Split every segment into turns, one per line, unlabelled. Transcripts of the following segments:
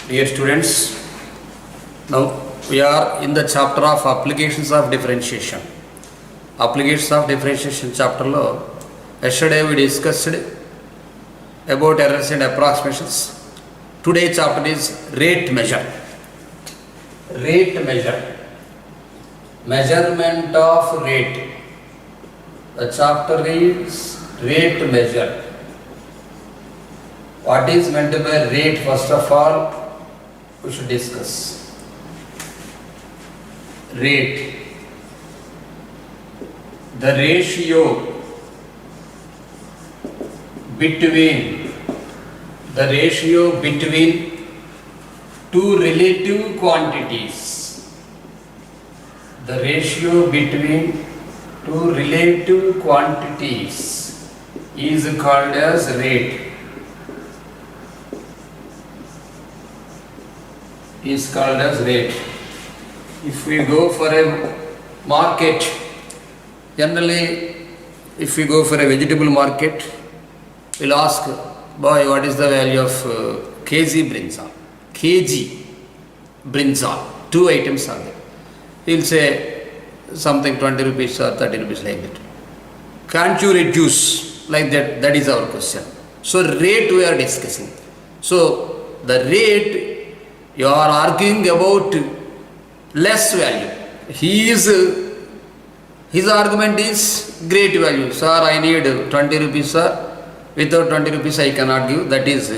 Dear students, now we are in the chapter of applications of differentiation. Applications of differentiation chapter lo yesterday we discussed about errors and approximations. Today chapter is rate measure. Rate measure. Measurement of rate. The chapter is rate measure. What is meant by rate? First of all, we should discuss. Rate. The ratio between two relative quantities. The ratio between two relative quantities is called as rate. Is called as rate. If we go for a market, generally if we go for a vegetable market, we'll ask, boy, what is the value of kg brinjal? Kg brinjal, 2 items are there. He'll say something 20 rupees or 30 rupees like that. Can't you reduce like that? That is our question. So rate we are discussing. So the rate, you are arguing about less value. His argument is great value. Sir, I need 20 rupees, sir. Without 20 rupees I cannot give. That is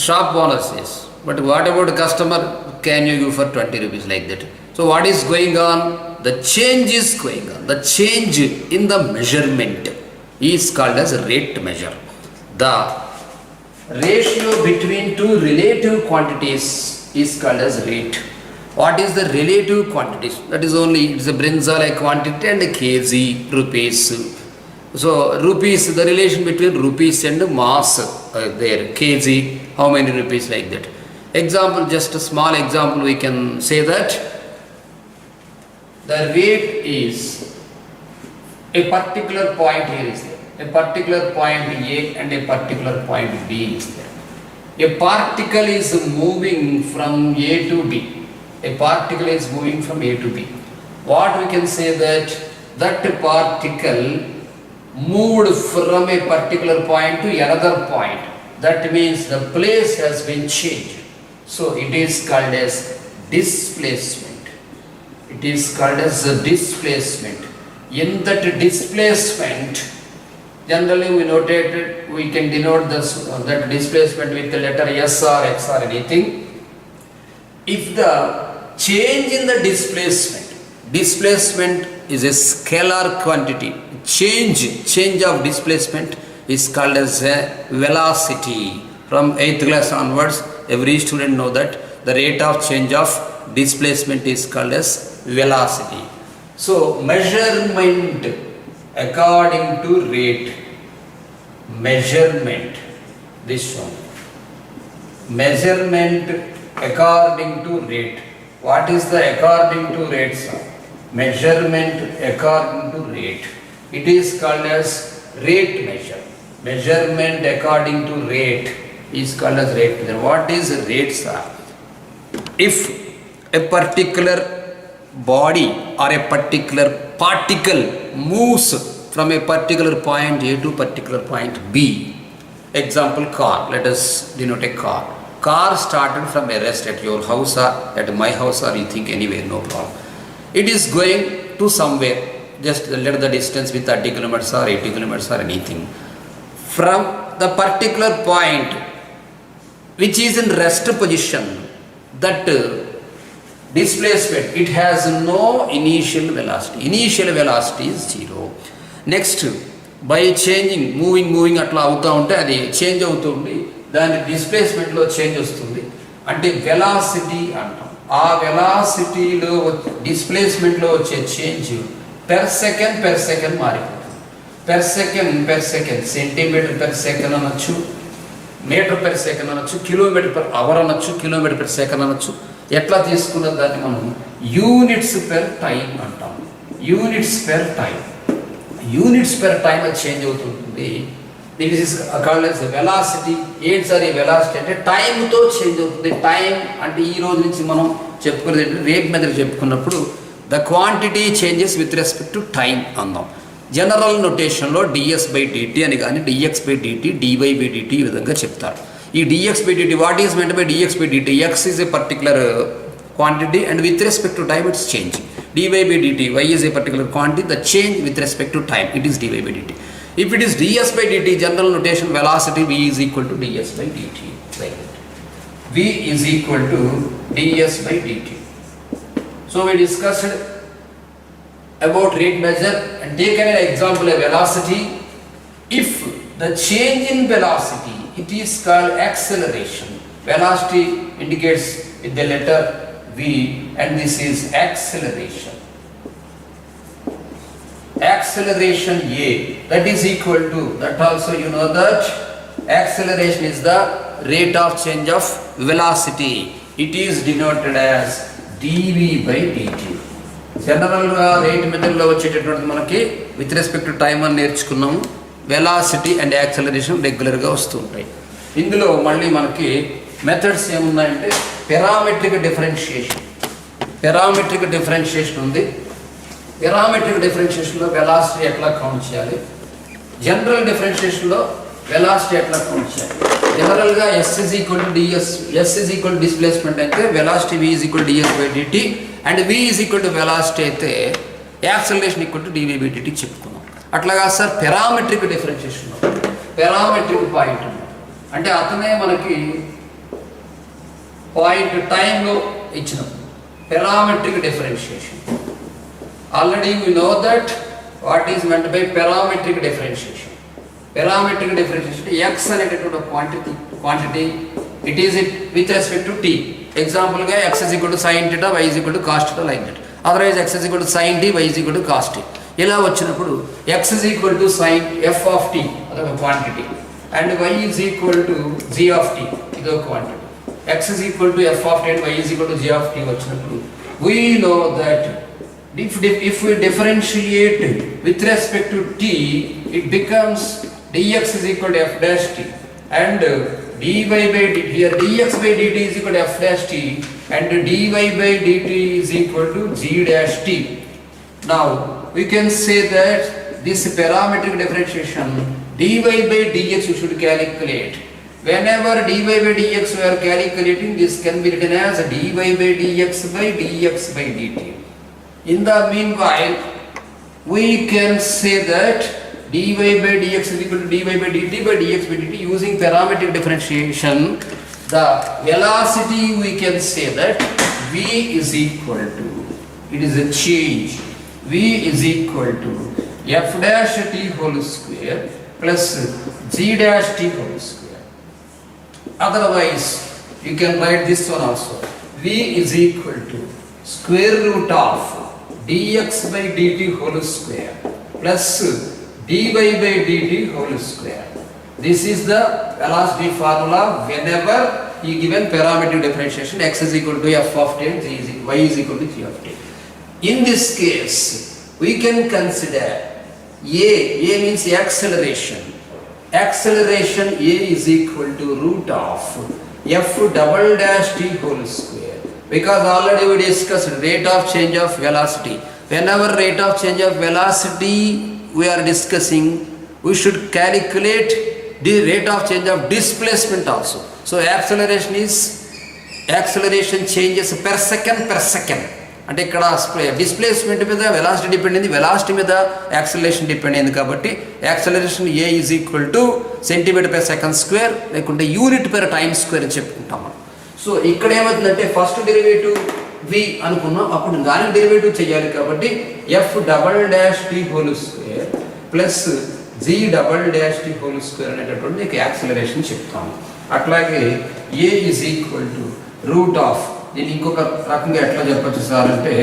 shop owner says. But what about customer? Can you give for 20 rupees like that? So what is going on? The change is going on. The change in the measurement is called as rate measure. The ratio between two relative quantities is called as rate. What is the relative quantities? That is only, it's a brinjal a quantity and a kg rupees. So rupees, the relation between rupees and mass there, kg, how many rupees like that. Example, just a small example, we can say that the rate is a particular point here is there. A particular point A and a particular point B is there. A particle is moving from A to B. A particle is moving from A to B. What we can say that particle moved from a particular point to another point. That means the place has been changed. So it is called as displacement. It is called as a displacement. In that displacement, generally we can denote that displacement with the letter S or X or anything. If the change in the displacement is a scalar quantity, change of displacement is called as a velocity. From 8th class onwards, every student know that the rate of change of displacement is called as velocity. So measurement according to rate. Measurement, this one. Measurement according to rate. What is the according to rate, sir? Measurement according to rate. It is called as rate measure. Measurement according to rate is called as rate measure. What is rate, sir? If a particular body or a particular particle moves from a particular point A to particular point B. Example, car. Let us denote a car. Car started from a rest at your house or at my house or you think anywhere, no problem. It is going to somewhere. Just let the distance with 30 kilometers or 80 kilometers or anything. From the particular point which is in rest position, that displacement, it has no initial velocity. Initial velocity is 0. Next, by changing, moving atla avuta unte adi change avutundi, dani displacement lo change vastundi, ante velocity antam. Aa velocity lo displacement lo vache change per second maripotundi. Per second, centimeter per second anachu, meter per second anachu, kilometer per hour anachu, kilometer per second anachu. Etla తీసుకున్న దాన్ని మనం units per time అంటాం. Units per time అది change అవుతుంటుంది. This is called as velocity. ఏంటి sir ఈ velocity అంటే టైంతో change అవుతుంది. టైం అంటే ఈ రోజు నుంచి మనం చెప్పుకునేది ఏంటంటే రేపు మీద చెప్పుకున్నప్పుడు the quantity changes with respect to time అందాం. జనరల్ నొటేషన్లో ds/dt అని కానీ dx/dt, dy/dt ఈ విధంగా చెప్తారు. ఈ dx/dt what is meant by dx/dt? x is a particular quantity and with respect to time it's changing. dy/dt, y is a particular quantity, the change with respect to time, it is dy/dt. If it is ds/dt, general notation velocity v is equal to ds/dt, like that. V is equal to ds/dt. So we discussed about rate measure and taken an example of velocity. If the change in velocity, it is called acceleration. Velocity indicates with the letter V and this is acceleration. Acceleration A, that is equal to, that also you know that acceleration is the rate of change of velocity. It is denoted as dv/dt. జనరల్గా rate మెథడ్లో వచ్చేటటువంటి మనకి with respect to time అని నేర్చుకున్నాము. Velocity and acceleration రెగ్యులర్గా వస్తుంటాయి. ఇందులో మళ్ళీ మనకి మెథడ్స్ ఏమున్నాయంటే పారామెట్రిక్ డిఫరెన్షియేషన్. పారామెట్రిక్ డిఫరెన్షియేషన్ ఉంది. పారామెట్రిక్ డిఫరెన్షియేషన్లో వెలాసిటీ ఎట్లా కౌంట్ చేయాలి, జనరల్ డిఫరెన్షియేషన్లో వెలాసిటీ ఎట్లా కౌంట్ చేయాలి. జనరల్గా s is equal to ds, s is equal to displacement అయితే velocity v is equal to ds/dt and v is equal to velocity అయితే యాక్సలరేషన్ ఈక్వల్ టు dv/dt చెప్పుకున్నాం. అట్లాగా సార్ పారామెట్రిక్ డిఫరెన్షియేషన్లో పారామెట్రిక్ పాయింట్ అంటే అతనే మనకి point టైంలో ఇచ్చినప్పుడు parametric differentiation. Already we know that what is meant by parametric differentiation. Parametric differentiation x అనేటటువంటి quantity it is it with respect to t. ఎగ్జాంపుల్గా x is equal to sin θ, y is equal to cos θ, like that. Otherwise x is equal to sin t, y is equal to cos t. ఇలా వచ్చినప్పుడు x is equal to sin f of t అదొక quantity and y is equal to g of t ఇదొక quantity. x is equal to f of t and y is equal to g of t వచ్చినప్పుడు we know that if we differentiate with respect to t, it becomes dx is equal to f dash t and dy/dt, here dx/dt is equal to f dash t and dy/dt is equal to g dash t. Now we can say that this parametric differentiation dy/dx you should calculate. Whenever dy/dx we are calculating, this can be written as dy/dx/dx/dt. In the meanwhile, we can say that dy/dx is equal to dy/dt/dx/dt using parametric differentiation. The velocity we can say that v is equal to, it is a change, v is equal to f dash t whole square plus g dash t whole square. Otherwise you can write this one also, v is equal to square root of dx/dt whole square plus dy/dt whole square. This is the velocity formula whenever he given parametric differentiation x is equal to f of t and y is equal to g of t. In this case we can consider a means acceleration. Acceleration a is equal to root of f double dash t whole square, because already we discussed rate of change of velocity. Whenever rate of change of velocity we are discussing, we should calculate the rate of change of displacement also. So acceleration changes per second అంటే ఇక్కడ displacement మీద velocity depend అయింది, velocity మీద acceleration depend అయింది. కాబట్టి acceleration a is equal to centimetre per second square లేకుంటే unit per time square అని చెప్పుకుంటాం మనం. సో ఇక్కడ ఏమవుతుందంటే ఫస్ట్ డెరివేటివ్ v అనుకున్నాం, అప్పుడు దాని డెరివేటివ్ చేయాలి. కాబట్టి f double dash t whole square plus g double dash t whole square అనేటటువంటి నీకు యాక్సలరేషన్ చెప్తాము. అట్లాగే a is equal to root of, దీన్ని ఇంకొక రకంగా ఎట్లా చెప్పచ్చు సార్ అంటే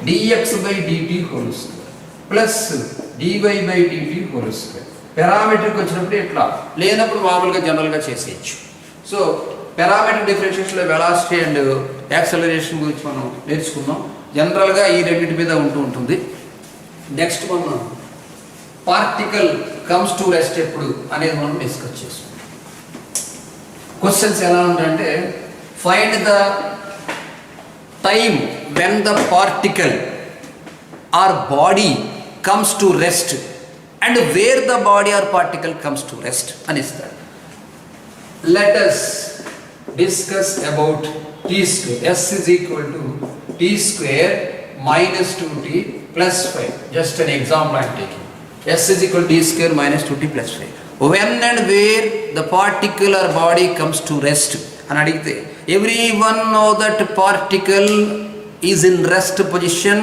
dx/dt whole square plus dy/dt whole square. Parametric వచ్చినప్పుడు ఇట్లా, లేనప్పుడు మామూలుగా జనరల్గా చేసేయచ్చు. సో పారామెట్రిక్ డిఫరెన్షియేషన్లో వెలాసిటీ అండ్ యాక్సలరేషన్ గురించి మనం నేర్చుకున్నాం. జనరల్గా ఈ రెండింటి మీద ఉంటుంది. నెక్స్ట్ మనం పార్టికల్ కమ్స్ టు రెస్ట్ ఎప్పుడు అనేది మనం డిస్కస్ చేసుకుంటాం. క్వశ్చన్స్ ఎలా ఉంటాయంటే find the time when the particle or body comes to rest and where the body or particle comes to rest అని ఇస్తాడు. Let us discuss about t square. S is equal to t square minus 2t plus 5. Just an example I am taking. S is equal to t square minus 2t plus 5. When and where the particle or body comes to rest అని అడిగితే everyone know that particle is in rest position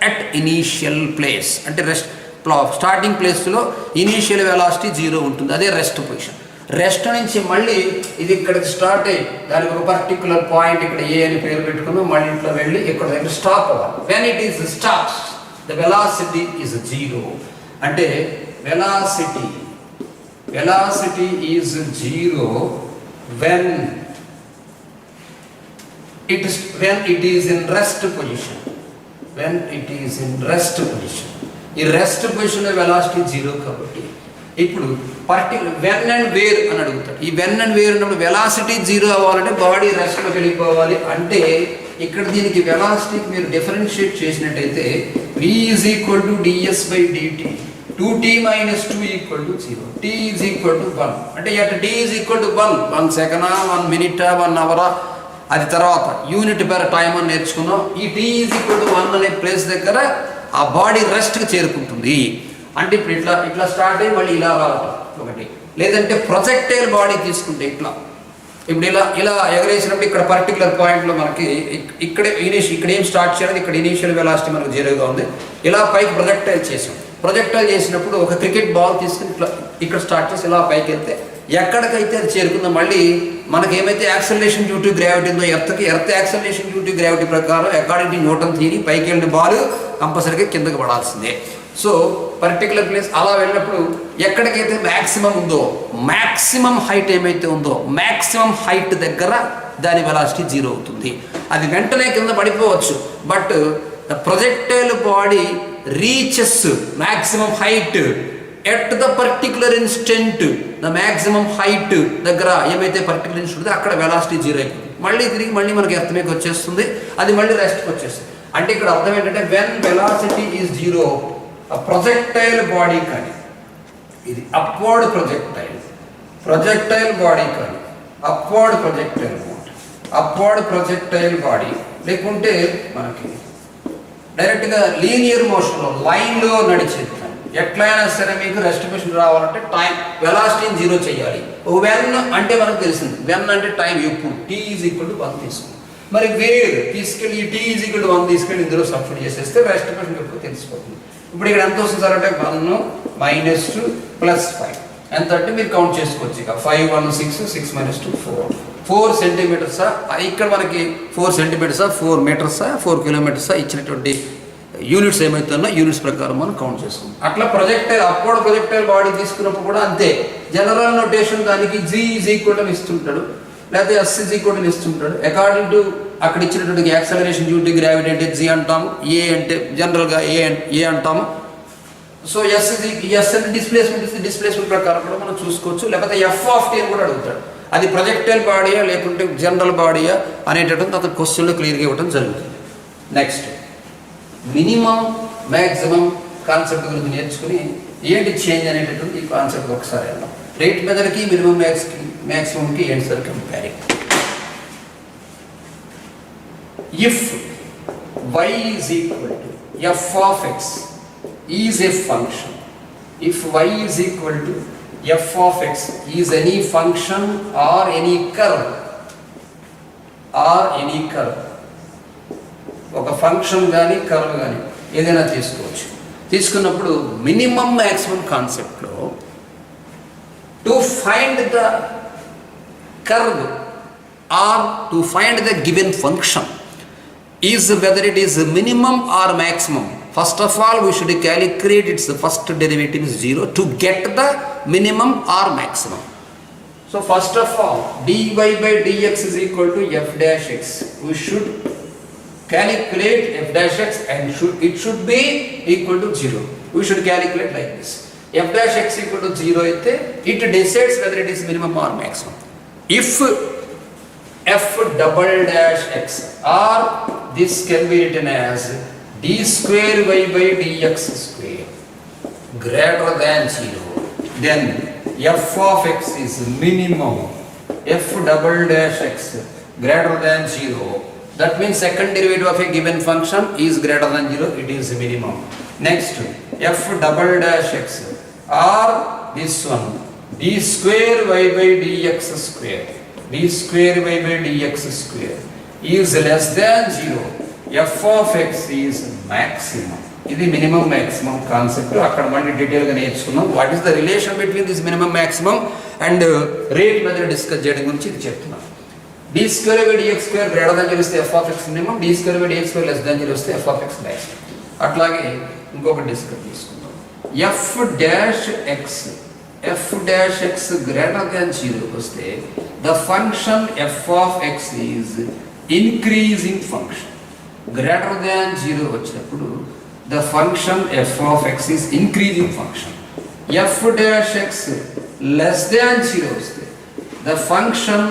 at initial place. అంటే rest starting ప్లేస్లో initial velocity 0 ఉంటుంది, అదే rest position. Rest నుంచి మళ్ళీ ఇది ఇక్కడికి స్టార్ట్ అయ్యి దానికి ఒక పర్టికులర్ పాయింట్ ఇక్కడ ఏ అని పేరు పెట్టుకుని మళ్ళీ ఇంట్లో వెళ్ళి ఇక్కడ దగ్గర స్టాప్ అవ్వాలి. When it is stops the velocity is 0. అంటే velocity is 0 when it is in rest position. When it is in rest position, ఈ రెస్ట్ పొజిషన్లో వెలాసిటీ 0 కాబట్టి ఇప్పుడు పర్టికులర్ వెన్ అండ్ వేర్ అని అడుగుతాడు. ఈ వెన్ అండ్ వేర్ అన్నప్పుడు వెలాసిటీ 0 అవ్వాలంటే బాడీ రెస్ట్లోకి వెళ్ళిపోవాలి. అంటే ఇక్కడ దీనికి వెలాసిటీకి మీరు డిఫరెన్షియేట్ చేసినట్టయితే v is equal to ds by dt, 2t minus 2 equal to 0, t is equal to 1. అంటే at t is equal to 1 సెకండా, 1 మినిటా, 1 అవరా, అది తర్వాత యూనిట్ పెర్ టైం అని నేర్చుకున్నాం. ఈ t ఈజ్ ఈక్వల్ టు 1 అనే ప్లేస్ దగ్గర ఆ బాడీ రెస్ట్కి చేరుకుంటుంది. అంటే ఇప్పుడు ఇట్లా స్టార్ట్ అయ్యి మళ్ళీ ఇలా రావటం ఒకటి. లేదంటే ప్రొజెక్టైల్ బాడీ తీసుకుంటే ఇప్పుడు ఇలా ఎగరేసినప్పుడు ఇక్కడ పర్టికులర్ పాయింట్లో మనకి ఇక్కడ ఏం స్టార్ట్ చేయాలి, ఇక్కడ ఇనీషియల్ వెలాసిటీ మనకు 0గా ఉంది. ఇలా పైకి ప్రొజెక్టైల్ చేసినప్పుడు ఒక క్రికెట్ బాల్ తీసుకుని ఇక్కడ స్టార్ట్ చేసి ఇలా పైకి వెళ్తే ఎక్కడికైతే అది చేరుకుందో మళ్ళీ మనకి ఏమైతే యాక్సలరేషన్ డ్యూ టు గ్రావిటీ ఉందో earth acceleration due to gravity ప్రకారం అకార్డింగ్ టు న్యూటన్ థియరీ పైకి వెళ్ళిన బాల్ కంపల్సరీగా కిందకి పడాల్సిందే. సో పర్టికులర్ ప్లేస్ అలా వెళ్ళినప్పుడు ఎక్కడికైతే మ్యాక్సిమం ఉందో, మ్యాక్సిమం హైట్ ఏమైతే ఉందో మ్యాక్సిమం హైట్ దగ్గర దాని వెలాసిటీ 0 అవుతుంది. అది వెంటనే కింద పడిపోవచ్చు, but the projectile body reaches maximum height at the particular instant. The maximum height దగ్గర ఏమైతే పర్టికులర్ ఇన్స్టెంట్ ఉందో అక్కడ వెలాసిటీ 0 అయిపోతుంది. మళ్ళీ తిరిగి మనకి ఎర్త్ మీదకి వచ్చేస్తుంది, అది మళ్ళీ రెస్ట్కి వచ్చేస్తుంది. అంటే ఇక్కడ అర్థం ఏంటంటే when velocity is 0 projectile body కానీ, ఇది అప్వర్డ్ ప్రొజెక్టైల్ బాడీ కానీ, అప్వర్డ్ ప్రొజెక్టైల్ బాడీ లేకుంటే మనకి డైరెక్ట్గా లీనియర్ మోషన్లో లైన్లో నడిచేది కానీ ఎట్లయినా సరే మీకు రెస్ట్ పొజిషన్ రావాలంటే టైం వెలాసిటీని 0 చేయాలి. వెన్ అంటే మనకు తెలిసింది, వెన్ అంటే టైం ఎప్పుడు, t ఈజ్ ఈక్వల్ టు 1 తీసుకుంది. మరి వేర్ తీసుకెళ్ళి t ఈజ్ ఈక్వల్ టు 1 తీసుకెళ్ళి ఇందులో సబ్స్టిట్యూట్ చేసేస్తే రెస్ట్ పొజిషన్ ఎప్పుడు తెలిసిపోతుంది. ఇప్పుడు ఇక్కడ ఎంత వస్తుంది సార్ అంటే 1 మైనస్ 2 ప్లస్ 5 ఎంత అంటే మీరు కౌంట్ చేసుకోవచ్చు. ఇక 5 1 6 మైనస్ 2 4 సెంటీమీటర్సా, ఇక్కడ మనకి 4 సెంటీమీటర్సా, 4 మీటర్సా, 4 కిలోమీటర్సా ఇచ్చినటువంటి యూనిట్స్ ఏమవుతుందో యూనిట్స్ ప్రకారం మనం కౌంట్ చేసుకుంటాం. అట్లా అప్వర్డ్ ప్రొజెక్టైల్ బాడీ తీసుకున్నప్పుడు కూడా అంతే. జనరల్ నోటేషన్ దానికి g ఈజ్ ఈక్వల్ అని ఇస్తుంటాడు, లేకపోతే s ఈజ్ ఈక్వల్ అని ఇస్తుంటాడు. అకార్డింగ్ టు అక్కడ ఇచ్చినటువంటి యాక్సలరేషన్ డ్యూ టు గ్రావిటీ అంటే g అంటాము, a అంటే జనరల్గా ఏ అంటాము. సో ఎస్ అంటే డిస్ప్లేస్మెంట్ ప్రకారం కూడా మనం చూసుకోవచ్చు. లేకపోతే f(t) అని కూడా అడుగుతాడు. అది ప్రొజెక్టైల్ బాడీయా లేకుంటే జనరల్ బాడీయా అనేటటువంటి అతను క్వశ్చన్లో క్లియర్గా ఇవ్వడం జరుగుతుంది. నెక్స్ట్ మినిమం మ్యాక్సిమం కాన్సెప్ట్ గురించి నేర్చుకుని ఏంటి చేంజ్ అనేటటువంటి ఈ కాన్సెప్ట్ ఒకసారి వెళ్దాం. రేట్ మెథడ్కి మినిమం మ్యాక్సిమంకి ఏంటి sir comparing. If y is equal to f of x is a function, if y is equal to f of x is any function or any curve, ఒక function కానీ curve కానీ ఏదైనా తీసుకున్నప్పుడు minimum maximum కాన్సెప్ట్లో to find the curve or to find the given function is whether it is minimum or maximum. First of all, we should calculate its first derivative is 0 to get the minimum or maximum. So first of all, dy by dx is equal to f dash x. We should calculate f dash x and it should be equal to 0. We should calculate like this. f dash x equal to 0 అయితే it decides whether it is minimum or maximum. If f double dash x, or this can be written as d square y by dx square greater than 0, then f of x is minimum. F double dash x greater than 0, that means second derivative of a given function is greater than 0, it is minimum. Next, f double dash x, or this one, d square y by dx square, d square y by dx square is less than 0, f of x is maximum. ఇది minimum maximum concept. అక్కడ మళ్ళీ డీటెయిల్గా నేర్చుకున్నాం. What is the relation between this minimum maximum and rate మధ్య discuss చేయడం గురించి ఇది చెప్తున్నాం. D square by dx square greater than 0 వస్తే f of x minimum, d square by dx square less than 0 వస్తే ఎఫ్ ఆఫ్ ఎక్స్ మ్యాక్సిమం. అట్లాగే ఇంకొక discuss తీసుకుందాం. F dash x greater than 0 వస్తే the function F of X is increasing function. Greater than 0 వచ్చినప్పుడు the function f of x is increasing function. F dash x less than 0 వస్తే the function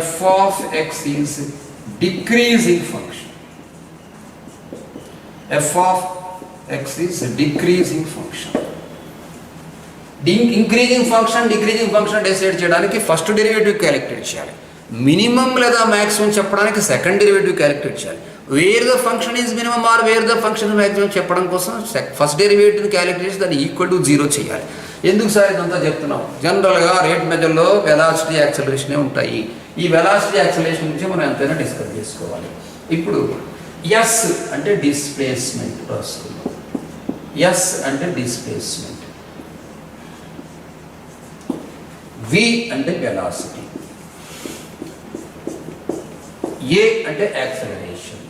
f of x is decreasing function. f of x is decreasing function. Increasing function, decreasing function decide చేయడానికి first derivative calculate చేయాలి. Minimum లేదా maximum చెప్పడానికి second derivative calculate చేయాలి. Where the function is minimum or where the function maximum చెప్పడం కోసం first derivative calculate చేసి దాన్ని equal to 0 చేయాలి. ఎందుకు సార్ ఇదంతా చెప్తున్నాం? జనరల్గా రేట్ మెజర్లో వెలాసిటీ యాక్సలరేషనే ఉంటాయి. ఈ వెలాసిటీ యాక్సలరేషన్ గురించి మనం ఎంతైనా డిస్కస్ చేసుకోవాలి. ఇప్పుడు ఎస్ అంటే డిస్ప్లేస్మెంట్ రాసుకుందాం. ఎస్ అంటే డిస్ప్లేస్మెంట్, వి అంటే వెలాసిటీ, ఏ అంటే యాక్సలరేషన్.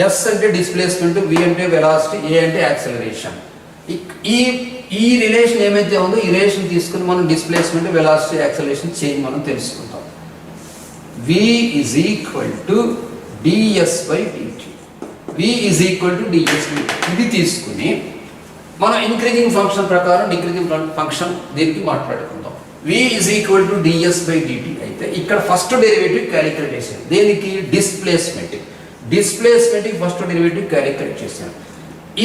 ఎస్ అంటే డిస్ప్లేస్మెంట్, వి అంటే వెలాసిటీ, ఏ అంటే యాక్సలరేషన్. ఈ రిలేషన్ ఏమైతే ఉందో ఈ రిలేషన్ తీసుకుని మనం డిస్ప్లేస్మెంట్, వెలాసిటీ, యాక్సలరేషన్ చేంజ్ మనం తెలుసుకుంటాం. V is equal to ds by dt, v is equal to ds by dt. ఇది తీసుకుని మనం ఇంక్రీజింగ్ ఫంక్షన్ ప్రకారం డిక్రీజింగ్ ఫంక్షన్ దీనికి మాట్లాడుకుందాం. V is equal to ds by dt అయితే ఇక్కడ ఫస్ట్ డెరివేటివ్ క్యాలిక్యులేట్ చేసాం. దేనికి? డిస్ప్లేస్మెంట్కి ఫస్ట్ డెరివేటివ్ క్యాలిక్యులేట్ చేసాం.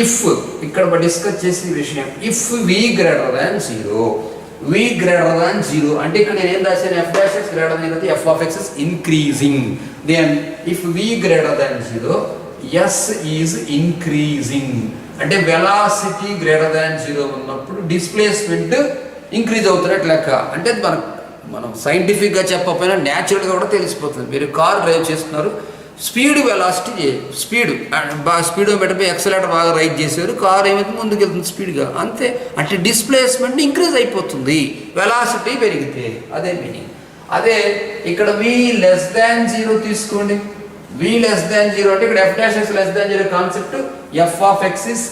ఇఫ్ ఇక్కడ డిస్కస్ చేసే విషయం, if v greater than 0, v greater than 0 అంటే ఇక్కడ నేను ఏం రాశాను? F dash x greater than అయితే f of x is increasing. Then if v greater than 0, s is increasing. అంటే వెలాసిటీ గ్రేటర్ దాన్ 0 ఉన్నప్పుడు డిస్ప్లేస్మెంట్ ఇంక్రీజ్ అవుతున్నట్టు లెక్క. అంటే మనం సైంటిఫిక్గా చెప్పకపోయినా న్యాచురల్గా కూడా తెలిసిపోతుంది. మీరు కార్ డ్రైవ్ చేస్తున్నారు, స్పీడ్ వెలాసిటీ స్పీడోమీటర్ పై ఎక్సలేటర్ బాగా రైజ్ చేశారు, కార్ ఏమైతే ముందుకు వెళ్తుంది స్పీడ్గా, అంతే. అంటే డిస్ప్లేస్మెంట్ ఇంక్రీజ్ అయిపోతుంది వెలాసిటీ పెరిగితే, అదే మీనింగ్. అదే ఇక్కడ వి లెస్ దాన్ 0 తీసుకోండి. వి లెస్ దాన్ 0 అంటే ఇక్కడ F dash X less than 0 concept, F of x is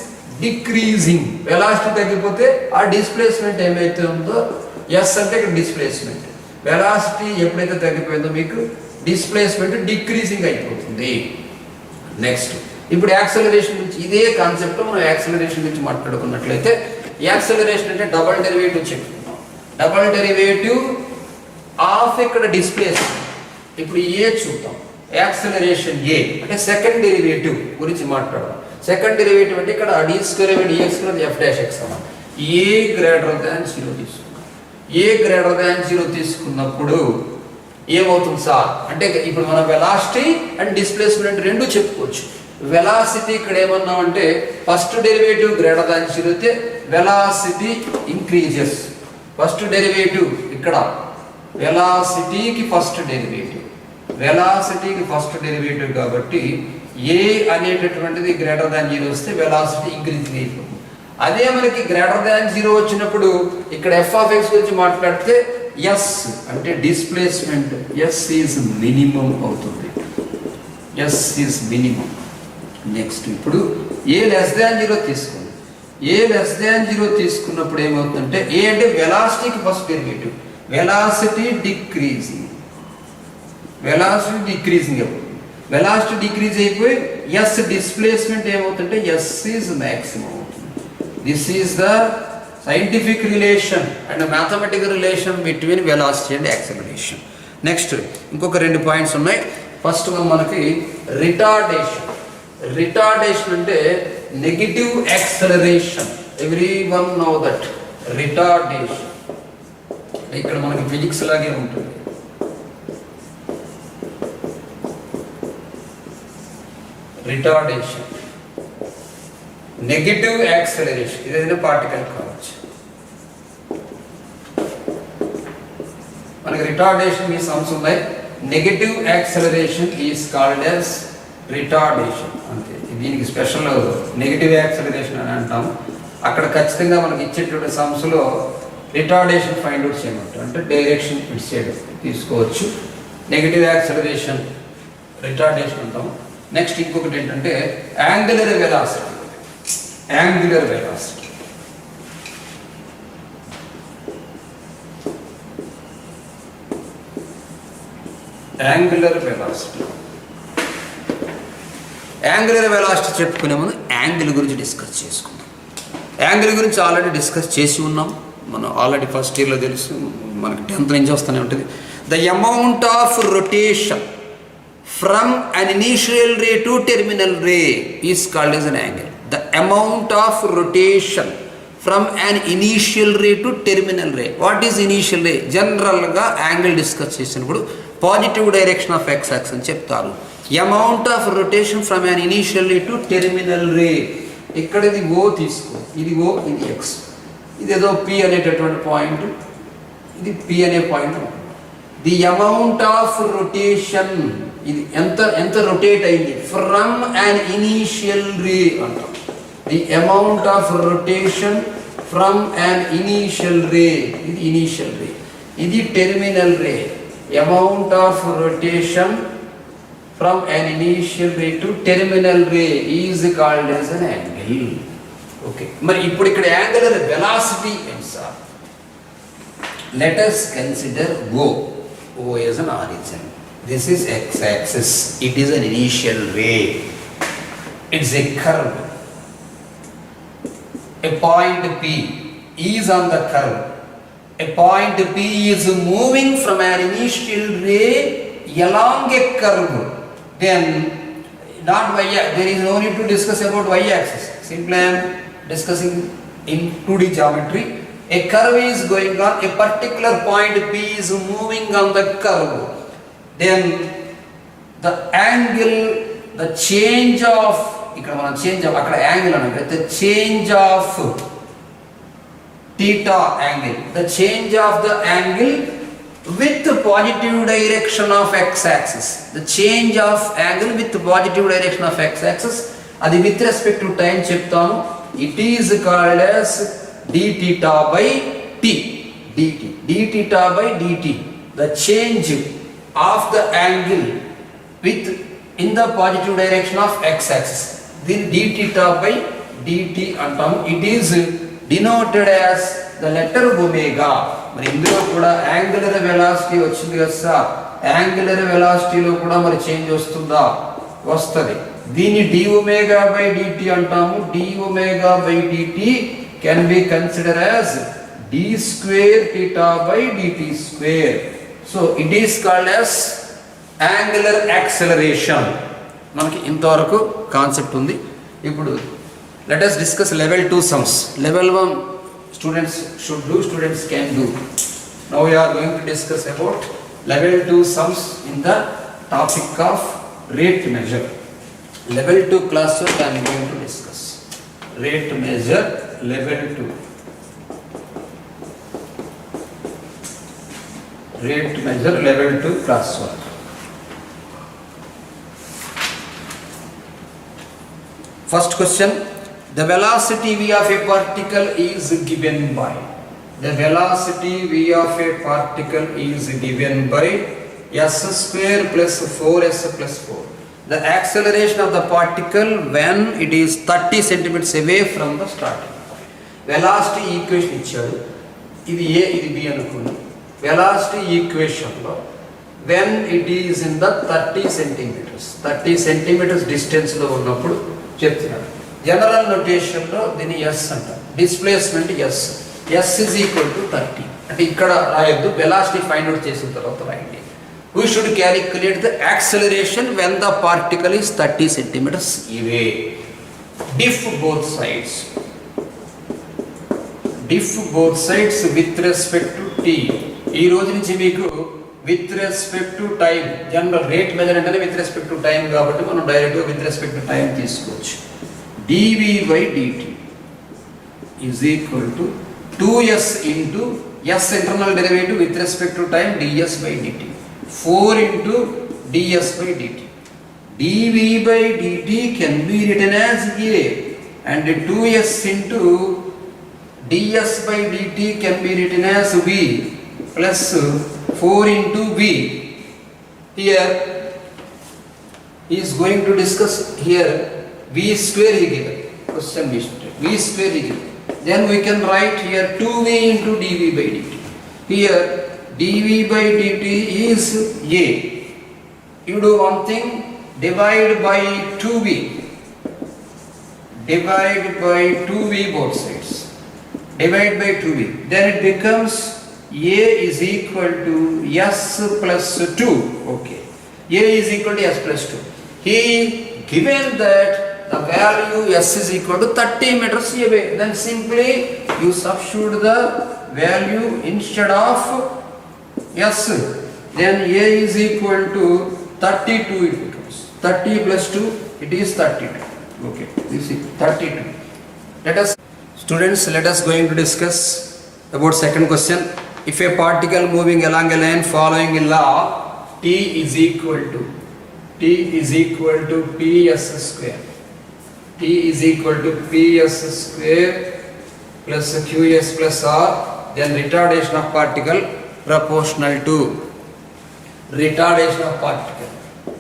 decreasing. Velocity తగ్గిపోతే ఆ డిస్ప్లేస్మెంట్ ఏమైతే ఉందో, ఎస్ అంటే ఇక్కడ డిస్ప్లేస్మెంట్, వెలాసిటీ ఎప్పుడైతే తగ్గిపోయిందో మీకు డిస్ప్లేస్మెంట్ డిక్రీజింగ్ అయిపోతుంది. నెక్స్ట్ ఇప్పుడు యాక్సలరేషన్ గురించి ఇదే కాన్సెప్ట్ మనం యాక్సలరేషన్ గురించి మాట్లాడుకున్నట్లయితే, యాక్సలరేషన్ అంటే డబల్ డెరివేటివ్ చెప్పుకున్నాం. డబల్ డెరివేటివ్ ఆఫ్ ఇక్కడ డిస్ప్లేస్మెంట్. ఇప్పుడు ఏ చూద్దాం. యాక్సలరేషన్ ఏ అంటే సెకండ్ డెరివేటివ్ గురించి మాట్లాడదాం. సెకండ్ డెరివేటివ్ అంటే ఇక్కడ d square by dx square f dash x అన్నమాట. ఏ గ్రేటర్ దాన్ 0 తీసుకున్నాం. ఏ గ్రేటర్ దాన్ 0 తీసుకున్నప్పుడు ఏమవుతుంది సార్ అంటే ఇప్పుడు మనం వెలాసిటీ అండ్ డిస్ప్లేస్మెంట్ రెండు చెప్పుకోవచ్చు. వెలాసిటీ ఇక్కడ ఏమన్నామంటే ఫస్ట్ డెరివేటివ్ గ్రేటర్ దాన్ 0 అయితే వెలాసిటీ ఇంక్రీజెస్. ఫస్ట్ డెరివేటివ్ ఇక్కడ వెలాసిటీకి ఫస్ట్ డెరివేటివ్, వెలాసిటీకి ఫస్ట్ డెరివేటివ్ కాబట్టి ఏ అనేటటువంటిది గ్రేటర్ దాన్ 0 వస్తే వెలాసిటీ ఇంక్రీజ్ అయిపోతుంది. అదే మనకి గ్రేటర్ దాన్ 0 వచ్చినప్పుడు ఇక్కడ ఎఫ్ ఆఫ్ ఎక్స్ గురించి మాట్లాడితే ఎస్ అంటే డిస్ప్లేస్మెంట్, ఎస్ ఈజ్ మినిమం అవుతుంది. S is minimum. నెక్స్ట్ ఇప్పుడు ఏ లెస్ దాన్ 0 తీసుకోండి. ఏ లెస్ దాన్ 0 తీసుకున్నప్పుడు ఏమవుతుందంటే ఏ అంటే వెలాసిటీకి first derivative, velocity decreasing, velocity decreasing అవుతుంది. వెలాసిటీ డిక్రీజ్ అయిపోయి ఎస్ డిస్ప్లేస్మెంట్ ఏమవుతుంటే ఎస్ ఈజ్ మ్యాక్సిమం అవుతుంది. This is the scientific relation and mathematical relation between velocity and acceleration. Next ఇంకొక 2 పాయింట్స్ ఉన్నాయి. ఫస్ట్ వన్ మనకి రిటార్డేషన్. రిటార్డేషన్ అంటే negative acceleration. Every one know that retardation ఇక్కడ మనకి physics లాగే ఉంటుంది. రిటార్డేషన్ నెగిటివ్ యాక్సలరేషన్, ఏదైనా పార్టికల్ కావచ్చు. మనకి రిటార్డేషన్ ఈ సమ్స్ ఉన్నాయి. Negative acceleration is called as retardation. అంతే, దీనికి స్పెషల్ నెగిటివ్ యాక్సలరేషన్ అని అంటాము. అక్కడ ఖచ్చితంగా మనకి ఇచ్చేటువంటి సమ్స్లో రిటార్డేషన్ ఫైండ్ అవుట్ చేయమంటారు. అంటే డైరెక్షన్ ఇటు సైడ్ తీసుకోవచ్చు. నెగిటివ్ యాక్సలరేషన్ రిటార్డేషన్ అంటాము. నెక్స్ట్ ఇంకొకటి ఏంటంటే angular velocity. Angular velocity angular velocity angular velocity చెప్పుకునే ముందు యాంగిల్ గురించి డిస్కస్ చేసుకుందాం. యాంగిల్ గురించి ఆల్రెడీ డిస్కస్ చేసి ఉన్నాం మనం. ఆల్రెడీ ఫస్ట్ ఇయర్లో తెలుసు, మనకి 10th నుంచి వస్తూనే ఉంటుంది. The amount of rotation from an initial ray to terminal ray is called as an angle. The amount of rotation from an initial ray to terminal ray. What is initial ray? జనరల్గా angle discuss చేసినప్పుడు positive direction of x axis అని చెప్తారు. Amount of rotation from an initial ray to terminal ray. ఇక్కడ ఇది ఓ తీసుకో, ఇది ఓ, ఇది X, ఇదేదో పి అనేటటువంటి పాయింట్, ఇది పి అనే point. The amount of rotation, ఇది ఎంత రొటేట్ అయింది ఫ్రమ్ అన్ ఇనీషియల్ రే అంటాం. The amount of rotation from an initial ray, ఇది ఇనీషియల్ రే, ఇది terminal ray. Amount of rotation from an initial ray to terminal ray is called as an angle. Okay, మరి ఇప్పుడు ఇక్కడ angular velocity ఎంత sir? Let us consider O as an origin. This is x-axis. It is an initial ray. It's a curve. A point P is on the curve. A point P is moving from an initial ray along a curve. Then, not there is no need to discuss about y-axis. Simply I am discussing in 2D geometry. A curve is going on, a particular point P is moving on the curve. Then the angle, the change of, ఇక్కడ మనం change of, అక్కడ angle అనగా the change of theta angle, the change of the angle with the positive direction of x-axis, the change of angle with the positive direction of x-axis, అది with respect to time చెప్తాను. It is called as d theta by t, dt, d theta by dt, the change of the angle with in the positive direction of x-axis, then d theta by dt అంటాము. It is denoted as the letter omega. మరి ఇందులో కూడా angular velocity వచ్చింది కదా sir, angular వెలాసిటీలో కూడా మరి change వస్తుందా? వస్తుంది. దీన్ని d omega by dt అంటాము. d omega by dt can be considered as d square theta by dt square. So it is called as angular acceleration. మనకి ఇంతవరకు కాన్సెప్ట్ ఉంది. ఇప్పుడు let us discuss level 2 sums. Level 1 students should do, students can do. Now we are going to discuss about level 2 sums in the topic of rate measure. Level 2 class I am going to discuss rate measure level 2. Rate measure level 2 class 1. First question, the velocity v of a particle is given by, the velocity v of a particle is given by s square plus 4s plus 4. The acceleration of the particle when it is 30 centimeters away from the starting point. Velocity equation ఇచ్చాడు, ఇది a ఇది b అనుకోండి. Velocity ఈక్వేషన్లో when it is in the 30 centimeters. 30 centimeters distance లో ఉన్నప్పుడు చెప్తున్నాడు. General నోటేషన్లో దీన్ని s అంటారు. Displacement s. S is equal to 30. అంటే ఇక్కడ రాయొద్దు, వెలాసిటీ ఫైండ్ అవుట్ చేసిన తర్వాత రాయండి. We should calculate the acceleration when the particle is 30 centimeters away. Diff both sides. Diff both sides with respect to t. ఈ రోజు నుంచి మీకు with respect to time, general rate measure అంటే with respect to time కాబట్టి మనం డైరెక్ట్గా with respect to time తీసుకోవచ్చు. dv by dt is equal to 2s into s internal derivative with respect to time ds by dt. 4 into ds by dt. dv by dt can be written as a, and 2s into ds by dt can be written as v plus 4 into v. Here he is going to discuss here v square he given. Question v square he given. Then we can write here 2v into dv by dt. Here dv by dt is a. You do one thing, divide by 2v. Divide by 2v both sides. Divide by 2v. Then it becomes a is equal to s plus 2. Okay. A is equal to s plus 2. He given that the value s is equal to 30 meters away. Then simply you substitute the value instead of s. Then a is equal to 32 it becomes. 30 plus 2 it is 32. Okay. This is 32. Students, let us going to discuss about second question. If a particle moving along a line following a law, t is equal to ps square. T is equal to ps square plus qs plus r. Then retardation of particle proportional to retardation of particle.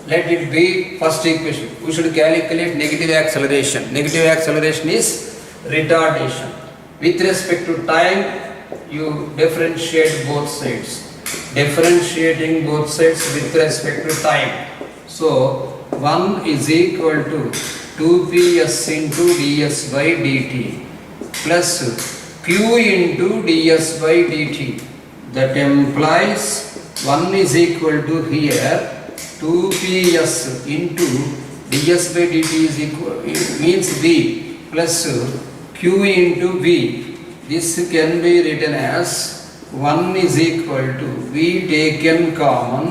Let it be first equation. We should calculate negative acceleration. Negative acceleration is retardation. With respect to time, you differentiate both sides. Differentiating both sides with respect to time. So 1 is equal to 2ps into ds by dt plus q into ds by dt. That implies 1 is equal to here 2ps into ds by dt is equal, it means v plus q into v. This can be written as 1 is equal to v taken common.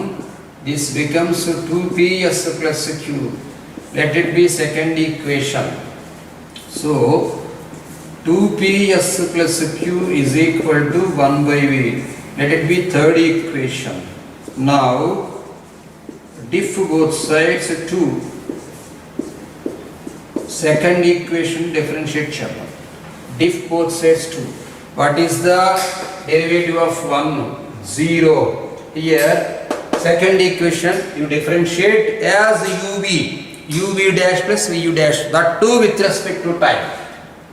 This becomes 2ps plus q. Let it be second equation. So 2ps plus q is equal to 1 by v. Let it be third equation. Now diff both sides 2. Second equation differentiate chapter. Diff both sides 2. What is the derivative of 1? 0. Here second equation you differentiate as uv dash plus vu dash, that too with respect to time,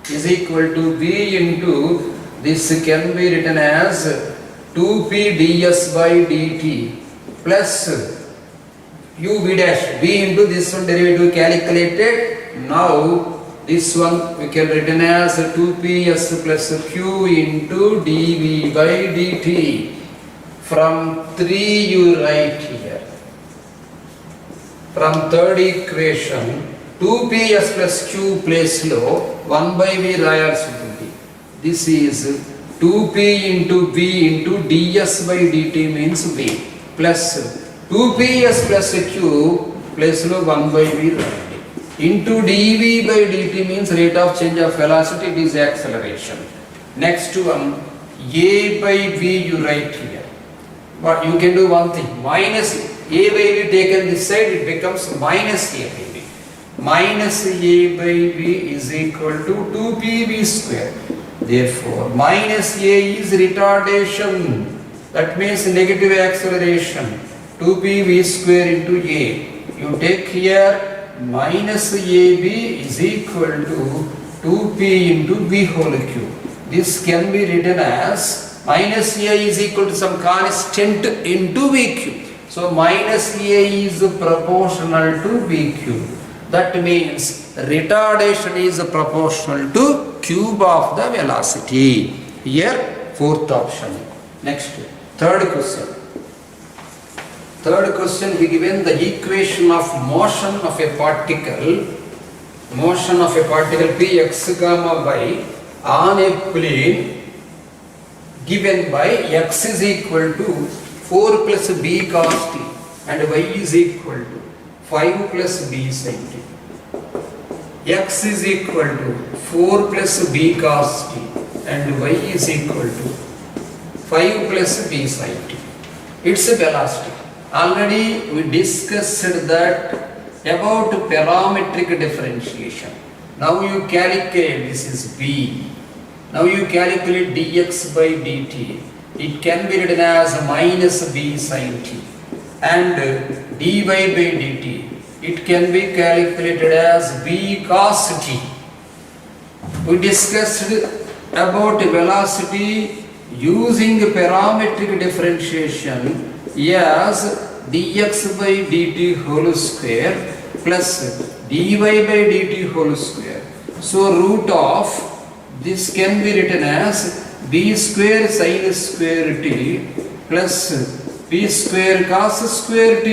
is equal to v into, this can be written as 2p ds by dt plus uv dash, v into this one derivative calculated. Now this one we can written as 2ps plus q into dv by dt. From 3 you write here. From third equation 2ps plus q place lo 1 by v రాయాల్సి ఉంటుంది. This is 2p into v into ds by dt means v plus 2ps plus q place lo 1 by v రాయండి. Into dv by dt means rate of change of velocity, it is acceleration. Next one a by v you write here. But you can do one thing, minus a by v taken this side, it becomes minus a by v. Minus a by v is equal to 2pv square. Therefore minus a is retardation, that means negative acceleration. 2pv square into a, you take here minus ab is equal to 2p into v whole cube. This can be written as minus a is equal to some constant into v cube. So minus A is proportional to B cube. That means retardation is proportional to cube of the velocity. Here, fourth option. Next, third question. Third question, we given the equation of motion of a particle px gamma y on a plane given by x is equal to 4 plus b cos t and y is equal to 5 plus b sin t. X is equal to 4 plus b cos t and y is equal to 5 plus b sin t. It's a velocity. Already we discussed that about parametric differentiation. Now you calculate, this is b. Now you calculate dx by dt. It can be written as minus b sin t. And dy by dt, it can be calculated as b cos t. We discussed about velocity using parametric differentiation as dx by dt whole square plus dy by dt whole square. So root of this can be written as b square sin square t plus b square cos square t,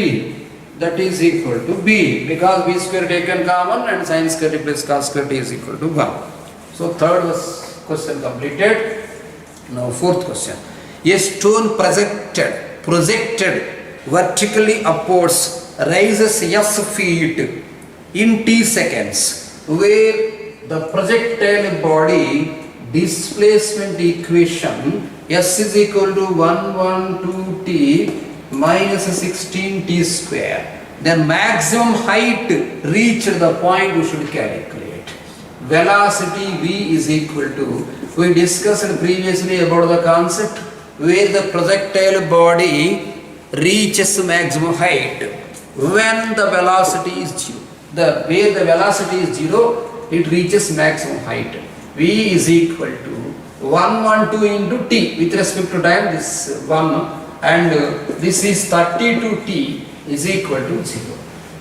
that is equal to b, because b square taken common and sin square t plus cos square t is equal to 1. So third was question completed. Now fourth question. A stone projected vertically upwards rises s feet in t seconds, where the projectile body displacement equation s is equal to 112t minus 16t square. Then maximum height reached the point we should calculate. Velocity v is equal to, we discussed previously about the concept where the projectile body reaches maximum height when the velocity is 0. Where the velocity is 0, it reaches maximum height. V is equal to 112 into t with respect to time, this 1, and this is 32t is equal to 0.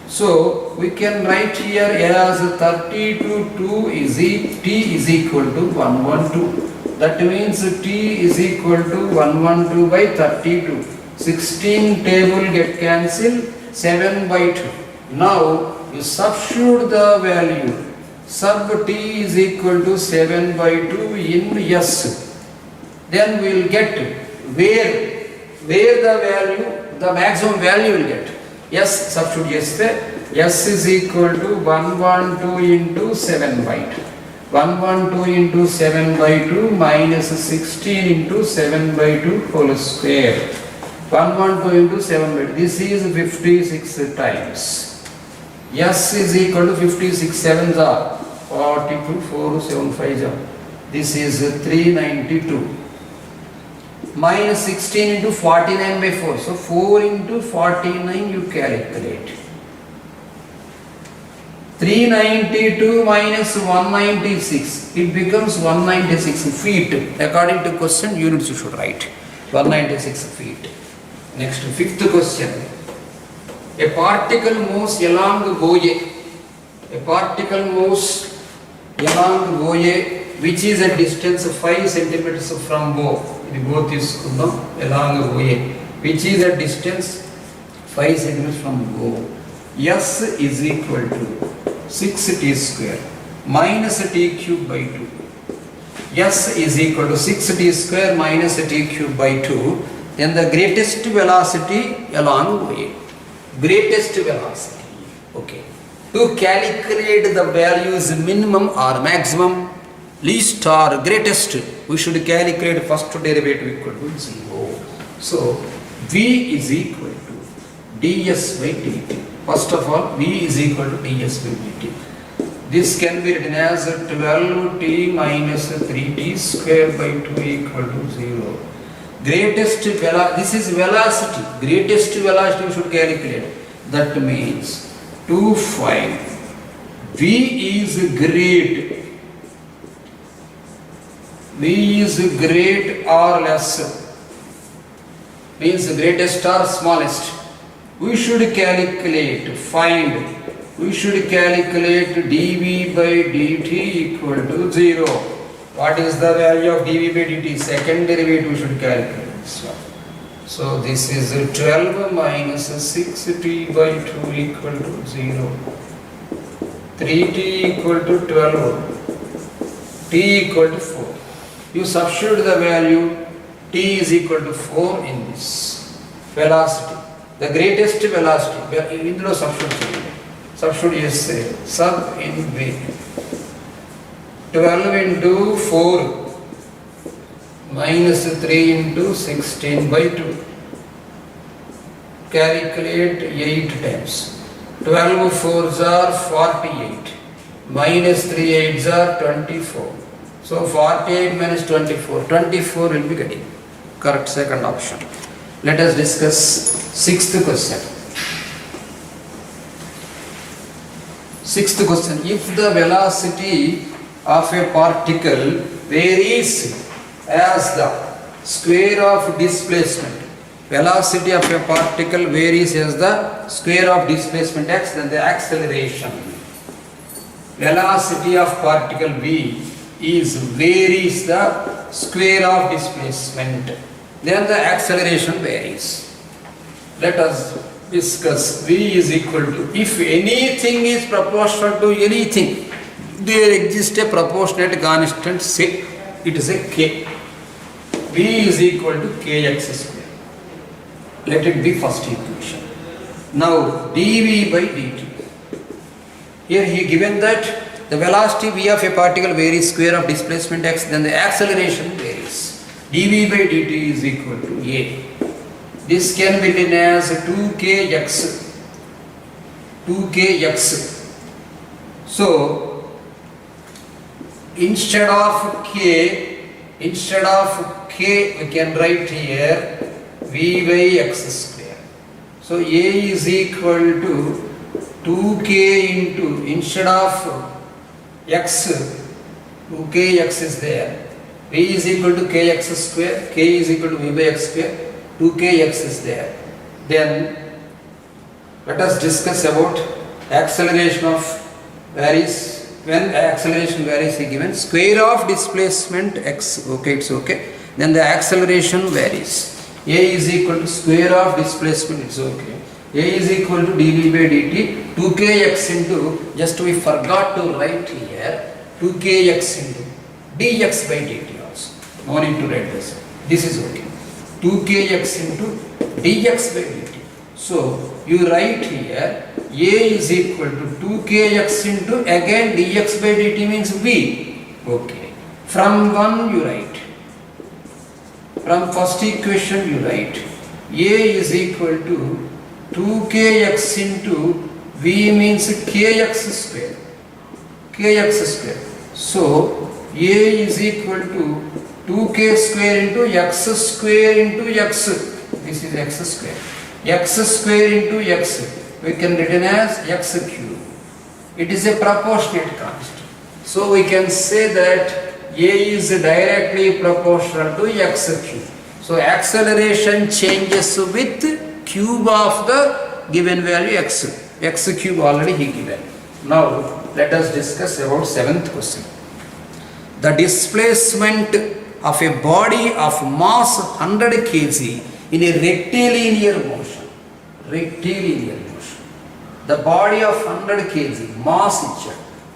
So we can write here as 32 is t is equal to 112. That means t is equal to 112 by 32. 16 table get cancelled, 7 by 2. Now you substitute the value. Sub t is equal to 7 by 2 in s. Then we will get where the value, the maximum value will get. S substitute s is equal to 112 into 7 by 2. 112 into 7 by 2 minus 16 into 7 by 2 whole square. 112 into 7 by 2. This is 56 times. S is equal to 56, 7s are 42, 4, 7, 5 are. This is 392. Minus 16 into 49 by 4. So 4 into 49 you calculate. 392 minus 196. It becomes 196 feet. According to question, units you should write. 196 feet. Next, fifth question. A particle moves along OA. A particle moves along OA, which is a distance of 5 centimeters from O. Both is along OA, which is a distance 5 centimeters from O. S is equal to 6t square minus t cube by 2. S is equal to 6t square minus t cube by 2. Then the greatest velocity along OA. Greatest velocity. Okay. To calculate the values minimum or maximum, least or greatest, we should calculate first derivative equal to 0. So V is equal to ds by dt. First of all, V is equal to ds by dt. This can be written as 12t minus 3t square by 2 equal to 0. Greatest velocity, this is velocity. Greatest velocity we should calculate. That means 25. V is great. V is great or less. Means greatest or smallest. we should calculate dv by dt equal to 0. What is the value of dv by dt? Second derivative we should calculate this one. So this is 12 minus 6t by 2 equal to 0. 3t equal to 12. T equal to 4. You substitute the value t is equal to 4 in this velocity. The greatest velocity. Indlo substitute. Substitute yes say. Sub in V. 12 into 4 minus 3 into 16 by 2. Calculate 8 times. 12 4s are 48. Minus 3 8s are 24. So 48 minus 24. 24 will be getting. Correct second option. Let us discuss sixth question. Sixth question. If the velocity of a particle varies as the square of displacement, velocity of a particle varies as the square of displacement x, then the acceleration. Velocity of particle v is varies the square of displacement, then the acceleration varies. Let us discuss. V is equal to, if anything is proportional to anything, there exists a proportionate constant, say it is a k. V is equal to kx square. Let it be first equation. Now dv by dt. Here he given that the velocity v of a particle varies square of displacement x, then the acceleration varies. dv by dt is equal to a. This can be written as 2kx. 2kx. So instead of k we can write here v by x square. So a is equal to 2k into, instead of x, 2kx is there. V is equal to kx square, k is equal to v by x square, 2kx is there. Then let us discuss about acceleration of varies. When acceleration varies is given, square of displacement x, okay, it's okay. Then the acceleration varies. A is equal to square of displacement, it's okay. A is equal to dv by dt, 2kx into, just we forgot to write here, 2kx into dx by dt also. No need to write this. This is okay. 2kx into dx by dt. So you write here, a is equal to 2kx into, again dx by dt means v. Okay. From 1 you write. From first equation you write, a is equal to 2kx into v means kx square. Kx square. So a is equal to 2k square into x square into x. This is x square. X square into x. We can written as x cube. It is a proportionate constant. So we can say that a is directly proportional to x cube. So acceleration changes with cube of the given value x. X cube already he given. Now let us discuss about seventh question. The displacement of a body of mass 100 kg in a rectilinear motion. Rectilinear motion. The body of 100 kg,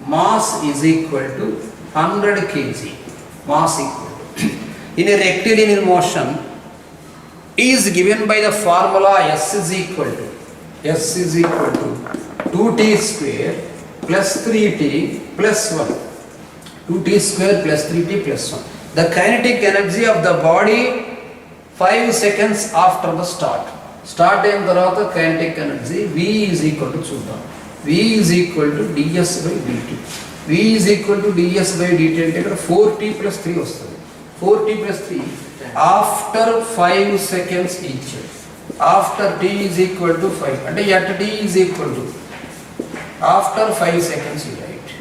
mass is equal to 100 kg. Mass equal to. In a rectilinear motion is given by the formula S is equal to 2t square plus 3t plus 1. 2t square plus 3t plus 1. The kinetic energy of the body 5 seconds after the start. Start time tarvata kinetic energy V is equal to చూద్దాం. V is equal to ds by dt. V is equal to ds by dt అంటే ఇక్కడ 4t plus 3 వస్తుంది. 4t plus 3 after 5 seconds each. After t is equal to 5. అంటే at t is equal to, after 5 seconds you write.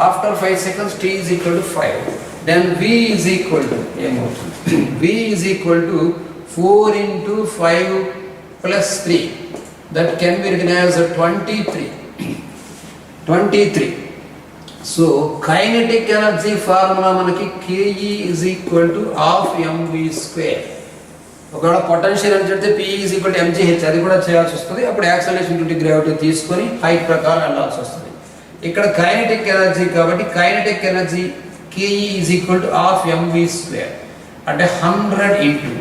After 5 seconds t is equal to 5. Then V is equal to, V is equal to 4 into 5 plus 3. that can be written as 23. 23. So kinetic energy formula మనకి KE is equal to half mv square. ఒకవేళ potential energy అంటే P is equal to mgh, అది కూడా చేయాల్సి వస్తుంది. అప్పుడు acceleration due to gravity తీసుకొని height ప్రకారం వెళ్ళాల్సి వస్తుంది. ఇక్కడ కైనెటిక్ ఎనర్జీ కాబట్టి kinetic energy KE is equal to half mv square అంటే 100 into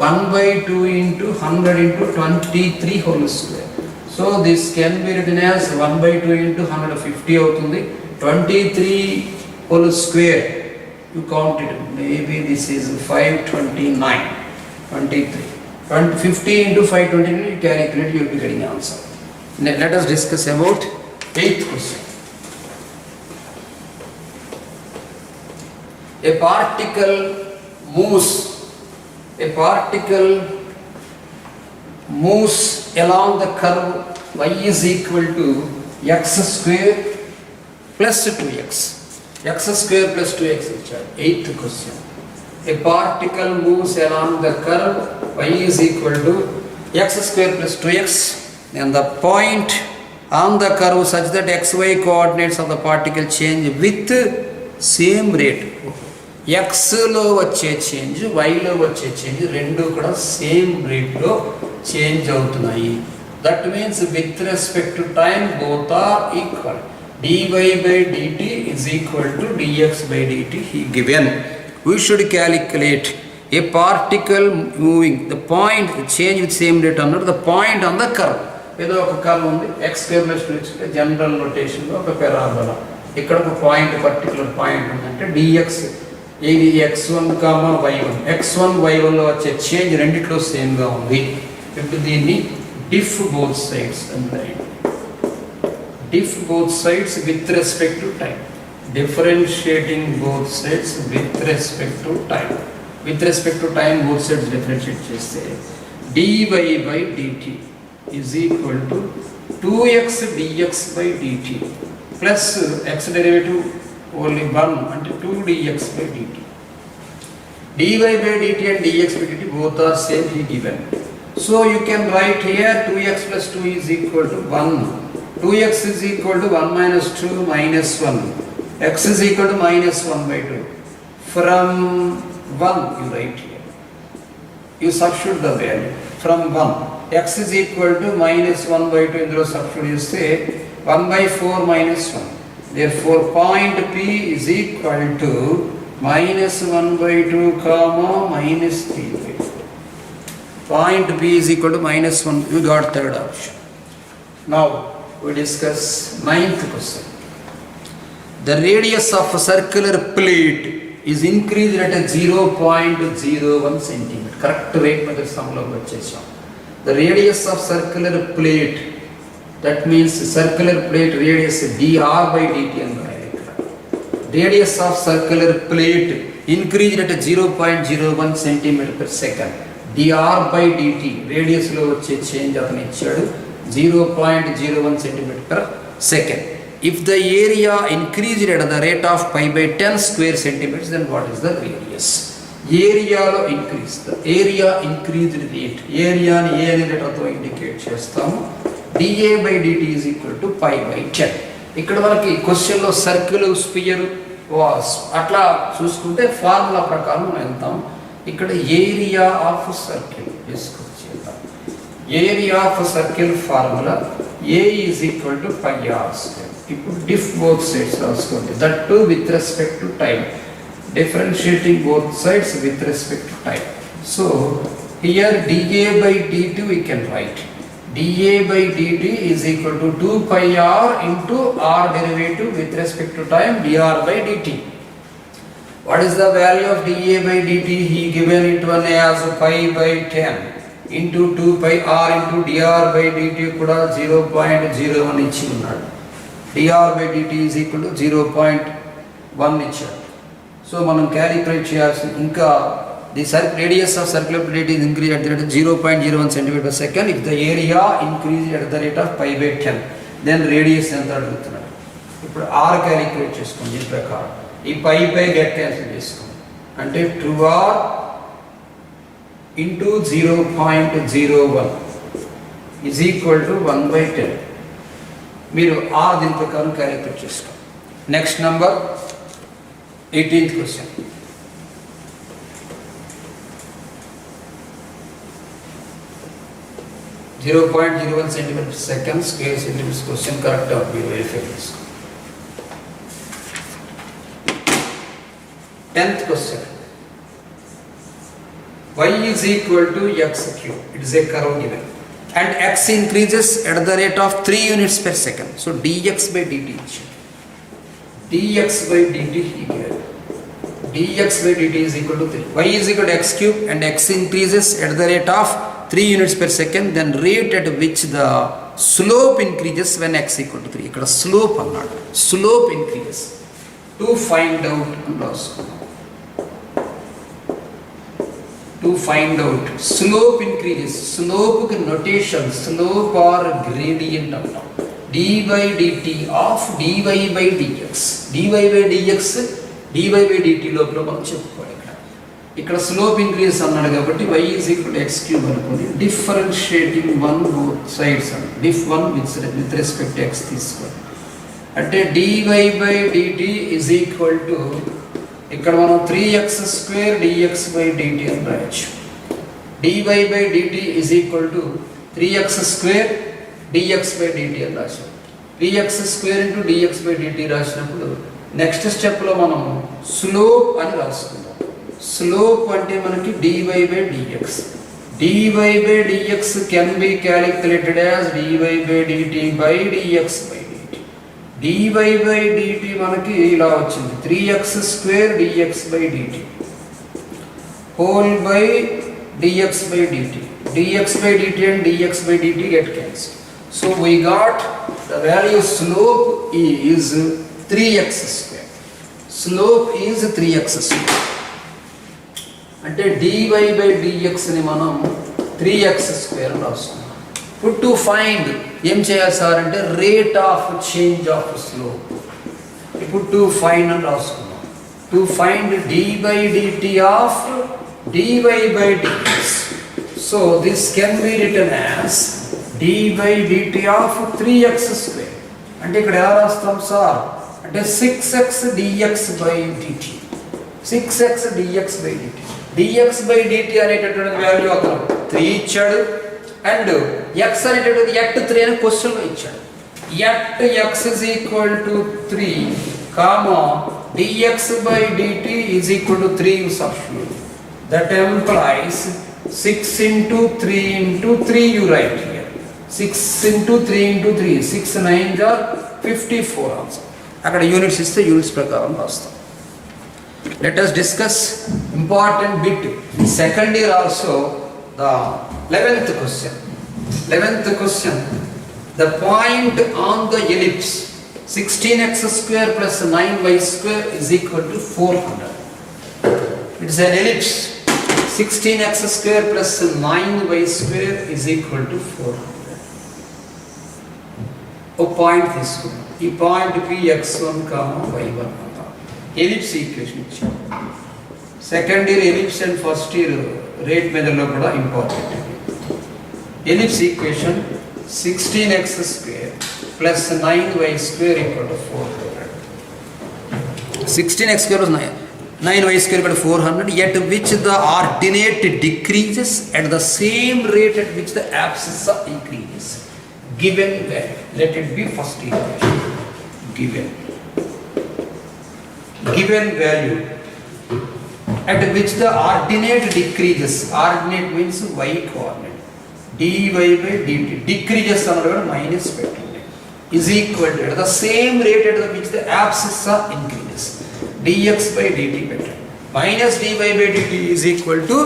1/2 into 100 into 23 whole square. So this can be written as 1/2 into 150 అవుతుంది. 23 whole square, you count it, maybe this is 529. 23 50 into 529, you calculate, you will be getting answer. Let us discuss about 8th question. A particle moves along the curve y is equal to x square plus 2x. X square plus 2x is 8th question. A particle moves along the curve y is equal to x square plus 2x and the point on the curve such that xy coordinates of the particle change with same rate. X లో వచ్చే change, వైలో వచ్చే change రెండు కూడా same రేట్లో change అవుతున్నాయి. That means with respect to time both are equal. dy by dt is equal to dx by dt he given. We should calculate a particle moving, the point, the change with same rate under the point on the curve. ఏదో ఒక curve ఉంది, x square plus 2x general నోటేషన్లో ఒక parabola. ఇక్కడ ఒక point, particular point ఉందంటే dx, ఇది x1, y1. x1 y1లో వచ్చే చేంజ్ రెండిట్లో సేమ్గా ఉంది. ఇప్పుడు దీన్ని డిఫ్ బోత్ సైడ్స్ అంటే diff both sides with respect to time. Differentiating both sides with respect to time. With respect to time both sides differentiate cheste dy by dt is equal to 2x dx by dt plus x derivative only 1 and 2 dx by dt. dy by dt and dx by dt both are same he given. So you can write here 2x plus 2 is equal to 1. 2x is equal to 1 minus 2 minus 1. X is equal to minus 1/2. From 1 you write here. You substitute the value. From 1. X is equal to minus 1/2 in the substitute you say 1/4 minus 1. Therefore point P is equal to minus 1/2 comma minus 3/4. Point P is equal to minus 1. You got third option. Now we discuss 9th question. The radius of a circular plate is increased at a 0.01 centimeter. Correct rate method sum lo vachesam. The radius of circular plate, that means circular plate radius dr by dt and radius of circular plate increased at a 0.01 centimeter per second. dr by dt radius lo vache change atani ichadu 0.01 centimeter per second. If the area increased at the rate of pi by 10 square centimeters, then what is the radius? Area lo increase, the area increased rate, area ni a ani letter tho indicate chestamu. dA by dt is equal to pi by 10. ikkada manaki question lo circle, sphere, atla chuskunte formula prakaram entam. ikkada area of circle discuss chedam. Area of a circle formula A is equal to pi r square. People diff both sides also, that too with respect to time. Differentiating both sides with respect to time. So here dA by dt we can write. dA by dt is equal to 2 pi r into r derivative with respect to time dr by dt. What is the value of dA by dt? He given it one as pi by 10. into 2 pi r into dr by dt kuda 0.01 ఇచ్చి ఉన్నాడు. dr by dt is equal to 0.1 ఇచ్చాడు. So మనం calculate చేయాల్సిన ఇంకా the radius of circular plate is increased at the rate of 0.01 centimeter per second if the area increased at the rate of pi by 10, then radius ఎంత అడుగుతున్నాడు. ఇప్పుడు r calculate చేసుకోండి. ఈ ప్రకారం ఈ పై గెట్ క్యాన్సిల్ చేసుకోండి. అంటే 2r into 0.01 is equal to 1/10. మీరు ఆర్ దీని ప్రకారం క్యాలిక్యులేట్ చేసుకోండి. Next number 18th question. (0.01 cm/s square centimeters question correct మీరు వెరిఫై చేసుకోండి. 10th question. Y is equal to x cube. It is a curve given. And x increases at the rate of 3 units per second. So dx by dt. dx by dt here. dx by dt is equal to 3. Y is equal to x cube and x increases at the rate of 3 units per second. Then rate at which the slope increases when x equal to 3. Ikkada slope annadu. Slope increases. To find out and also. To find out slope increases. Slope notation, slope or gradient antam. dy dt of dy by dx. dy by dx dy by dt లోపల మనం చెప్పుకోవాలి. ఇక్కడ slope increase అన్నాడు కాబట్టి y is equal to x cube అనుకోండి. Differentiating one both sides అని diff 1 with respect to x తీసుకోండి. అంటే dy by dt is equal to ఇక్కడ మనం 3x² dx by dt అని రాయొచ్చు. dy by dt is equal to 3x² dx by dt అని రాసాం. 3x² into dx by dt రాసినప్పుడు నెక్స్ట్ స్టెప్లో మనం స్లోప్ అని రాసుకుందాం. స్లోప్ అంటే మనకి dy by dx. dy by dx can be calculated as dy by dt by dx by dy by dt మనకి ఇలా వచ్చింది 3x² dx by dt whole by dx by dt. dx by dt and dx by dt get cancelled. So we got the value slope is 3x². Slope is 3x². అంటే dy by dx ని మనం 3x² అని రాస్తున్నాం. Put to find ఏం చేయాలి sir అంటే rate of change of slope. ఇప్పుడు to find అని రాసుకున్నాం. To find dy by dt of dy by dx. So this can be written as dy by dt of 3x². అంటే ఇక్కడ ఎలా రాస్తాం సార్ అంటే 6x dx by dt. 6x dx by dt. dx by dt అనేటటువంటి value అక్కడ 3 ఇచ్చాడు and x అనేటటువంటి at 3 అని క్వశ్చన్లో ఇచ్చాడు. At x is equal to 3 comma dx by dt is equal to 3 you substitute. That implies 6 into 3 into 3 you write here. 6 into 3 into 3 6 9s are 54 also. అక్కడ units ఇస్తే units ప్రకారం రాస్తాం. Let us discuss important bit. Second year also the 11th question. 11th question. The point on the ellipse 16x² plus 9y² is equal to 400. It is an ellipse. 16x² plus 9y² is equal to 400. ఓ point తీసుకున్నాం. ఈ point p x1, y1 అంటాం. Ellipse equation ఇచ్చాం. Second year ellipse and first year rate మెథడ్లో కూడా important. Ellipse equation 16x² plus 9y² equal to 400. 16x² was 9y² equal to 400, yet which the ordinate decreases at the same rate at which the abscissa increases. Given value. Let it be first equation. Given value at which the ordinate decreases. Ordinate means y coordinate. dy by dt decreases another minus పెట్టండి is equal to at the same rate at which the abscissa increases. dx by dt పెట్టండి minus dy by dt is equal to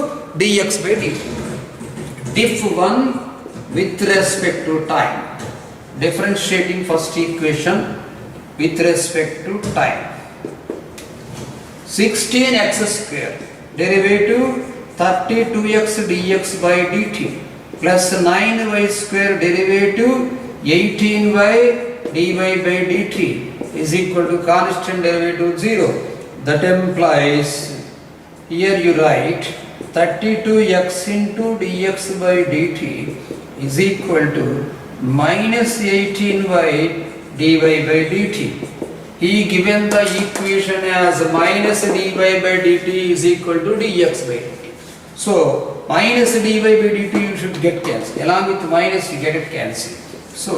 dx by dt. Diff 1 with respect to time. Differentiating first equation with respect to time. 16x² derivative 32x dx by dt plus 9y² derivative 18y dy by dt is equal to constant derivative 0. That implies here you write 32x into dx by dt is equal to minus 18y dy by dt. He given the equation as minus dy by dt is equal to dx by dt. So minus dy by dt you should get cancelled. Along with minus you get it cancelled. So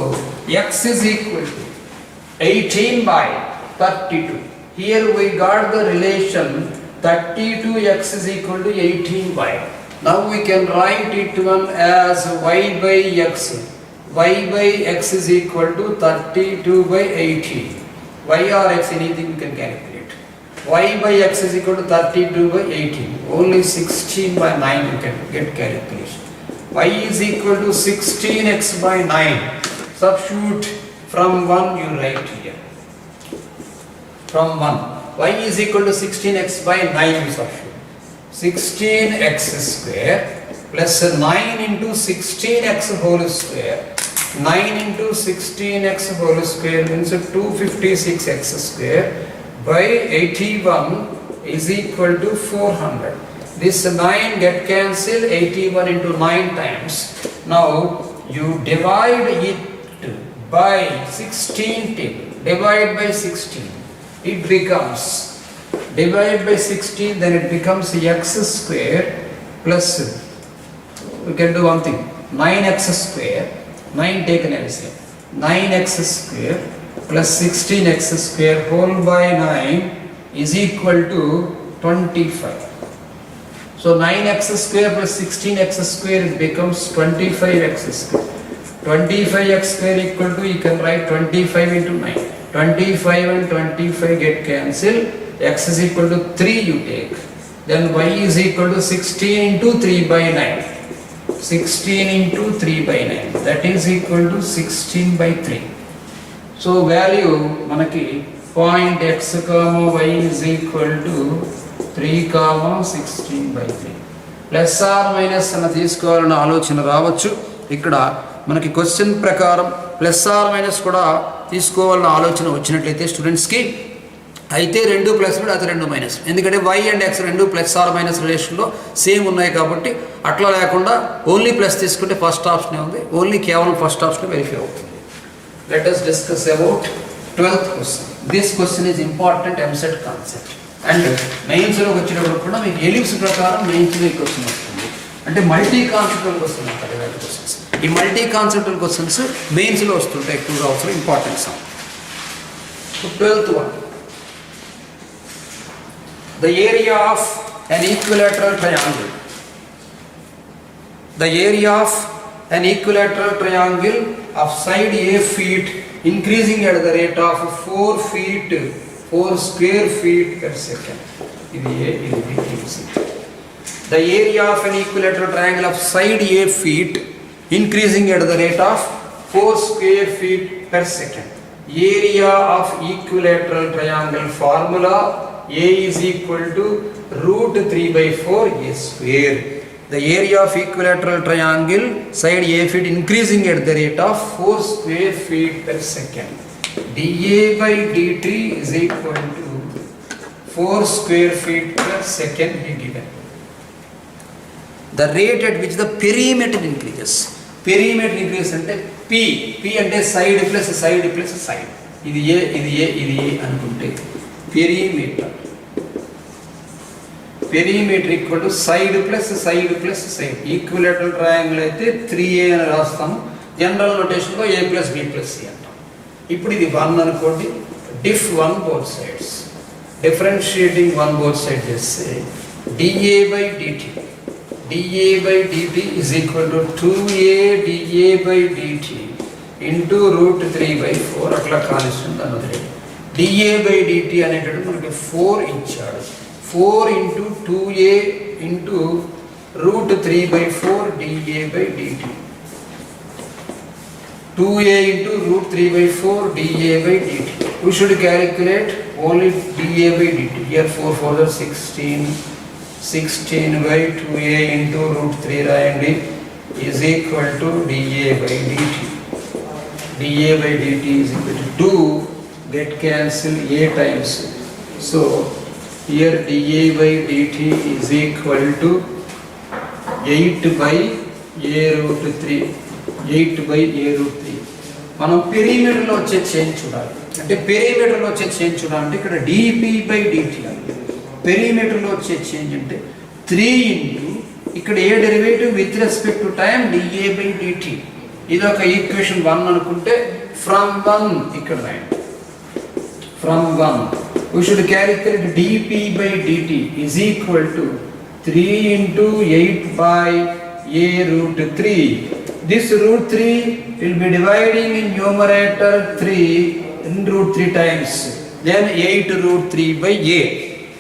x is equal to 18 by 32. Here we got the relation 32x is equal to 18y. Now we can write it one as y by x. Y by x is equal to 32 by 18. Y or x, anything you can calculate. Y by x is equal to 32 by 18. Only 16 by 9 you can get calculation. Y is equal to 16x by 9. Substitute from 1 you write here. From 1. Y is equal to 16x by 9 you substitute. 16x square plus 9 into 16x whole square. 9 into 16x whole square means 256x square by 81 is equal to 400. This 9 get cancelled, 81 into 9 times. Now you divide it by 16 table. Divide by 16. It becomes, divide by 16, then it becomes x square plus, we can do one thing, 9x square. 9 taken LCM, 9x square plus 16x square whole by 9 is equal to 25. So 9x square plus 16x square it becomes 25x square. 25x square equal to, you can write 25 into 9. 25 and 25 get cancelled. X is equal to 3 you take. Then y is equal to 16 into 3 by 9. 16 into 3 by 9, that is equal to 16 by 3. So value manaki point x comma y is equal to 3 comma 16 by 3. Plus or minus అన్న తీసుకోవాలన్న ఆలోచన రావచ్చు. ఇక్కడ మనకి question ప్రకారం plus or minus కూడా తీసుకోవాలన్న ఆలోచన వచ్చినట్లయితే స్టూడెంట్స్కి అయితే 2 ప్లస్ అయితే 2 మైనస్, ఎందుకంటే y and x 2 plus or minus రిలేషన్లో సేమ్ ఉన్నాయి కాబట్టి అట్లా లేకుండా ఓన్లీ ప్లస్ తీసుకుంటే ఫస్ట్ ఆప్షన్ ఉంది, ఓన్లీ కేవలం ఫస్ట్ ఆప్షన్ వెరిఫై అవుతుంది. Let us discuss about 12th question. This question is important EAMCET concept. And మెయిన్స్లో వచ్చినప్పుడు కూడా మీకు ఎలిప్స్ ప్రకారం మెయిన్స్లో ఈ క్వశ్చన్ వస్తుంది. అంటే మల్టీ కాన్సెప్టువల్ క్వశ్చన్ అంటారు ఇలాంటి క్వశ్చన్స్. ఈ మల్టీ కాన్సెప్టువల్ క్వశ్చన్స్ మెయిన్స్లో వస్తుంటాయి ఎక్కువగా అవసరం, importance. 12th one. The area of an equilateral triangle. The area of an equilateral triangle of side A feet increasing at the rate of 4 square feet per second. The area of an equilateral triangle of side A feet increasing at the rate of 4 square feet per second. Area of equilateral triangle formula A is equal to root 3 by 4 A square. The area of equilateral triangle side A feet increasing at the rate of 4 square feet per second. dA by dt is equal to 4 square feet per second is given. The rate at which the perimeter increases. Perimeter increases అంటే P అంటే side plus side plus side. ఇది A అనుకుంటే perimeter. Perimeter equal to side plus side plus side. Equilateral triangle అయితే 3A అని రాస్తాము. General నోటేషన్లో A plus B plus C అంటాం. ఇప్పుడు ఇది 1 అనుకోండి. diff 1 both sides. Differentiating 1 both sides చేస్తే dA by dt. dA by dt is equal to 2A dA by dt into root 3 by 4. అట్లా కానిస్తుంది అన్నది. dA by dt అనేటప్పుడు మనకి 4 ఇచ్చాడు. 4 into 2A into root 3 by 4 dA by dt. 2A into root 3 by 4 dA by dt. We should calculate only dA by dt. Here 4 are 16. 16 by 2A into root 3 రాయండి is equal to dA by dt. dA by dt is equal to 2 get cancel A times. So here dA by dt is equal to 8 by A root 3.
8/a√3. మనం పెరిమీటర్లో వచ్చే change చూడాలి. అంటే పెరిమీటర్లో వచ్చే change చూడాలంటే ఇక్కడ dp/dt పెరిమీటర్లో వచ్చే change అంటే 3 into ఇక్కడ A derivative with respect to time dA/dt. ఇది ఒక ఈక్వేషన్ 1 అనుకుంటే ఫ్రమ్ 1 ఇక్కడ రాయండి. From 1 we should calculate dp/dt is equal to 3 into 8/a√3. This √3 will be dividing in numerator 3 in √3 times, then 8√3/a.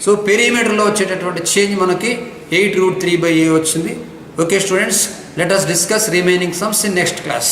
So పెరిమీటర్లో వచ్చేటటువంటి change మనకి 8√3/a వచ్చింది. Okay students, let us discuss remaining sums in next class.